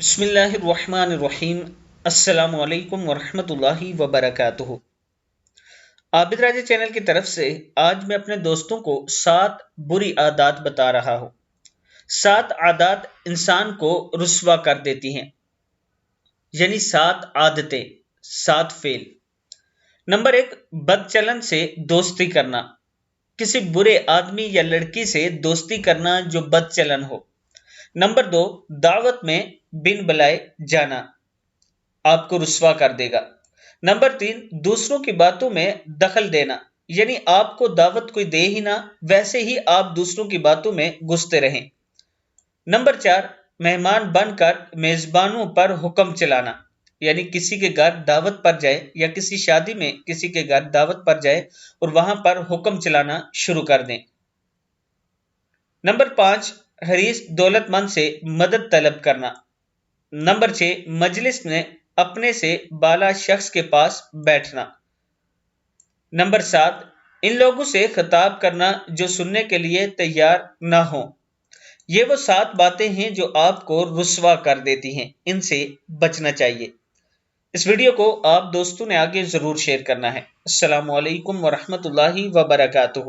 بسم اللہ الرحمن الرحیم۔ السلام علیکم ورحمۃ اللہ وبرکاتہ۔ عابدراجہ چینل کی طرف سے آج میں اپنے دوستوں کو 7 بری عادات بتا رہا ہوں۔ 7 عادات انسان کو رسوا کر دیتی ہیں، یعنی 7 عادتیں، 7 فعل۔ نمبر 1، بد چلن سے دوستی کرنا، کسی برے آدمی یا لڑکی سے دوستی کرنا جو بد چلن ہو۔ نمبر 2، دعوت میں بن بلائے جانا، آپ کو رسوا کر دے گا۔ نمبر 3، دوسروں کی باتوں میں دخل دینا، یعنی آپ کو دعوت کوئی دے ہی نہ، ویسے ہی آپ دوسروں کی باتوں میں گھستے رہیں۔ نمبر 4، مہمان بن کر میزبانوں پر حکم چلانا، یعنی کسی کے گھر دعوت پر جائے یا کسی شادی میں کسی کے گھر دعوت پر جائے اور وہاں پر حکم چلانا شروع کر دیں۔ نمبر 5، حریص دولت مند سے مدد طلب کرنا۔ نمبر 6، مجلس میں اپنے سے بالا شخص کے پاس بیٹھنا۔ نمبر 7، ان لوگوں سے خطاب کرنا جو سننے کے لیے تیار نہ ہوں۔ یہ وہ 7 باتیں ہیں جو آپ کو رسوا کر دیتی ہیں، ان سے بچنا چاہیے۔ اس ویڈیو کو آپ دوستوں نے آگے ضرور شیئر کرنا ہے۔ السلام علیکم ورحمۃ اللہ وبرکاتہ۔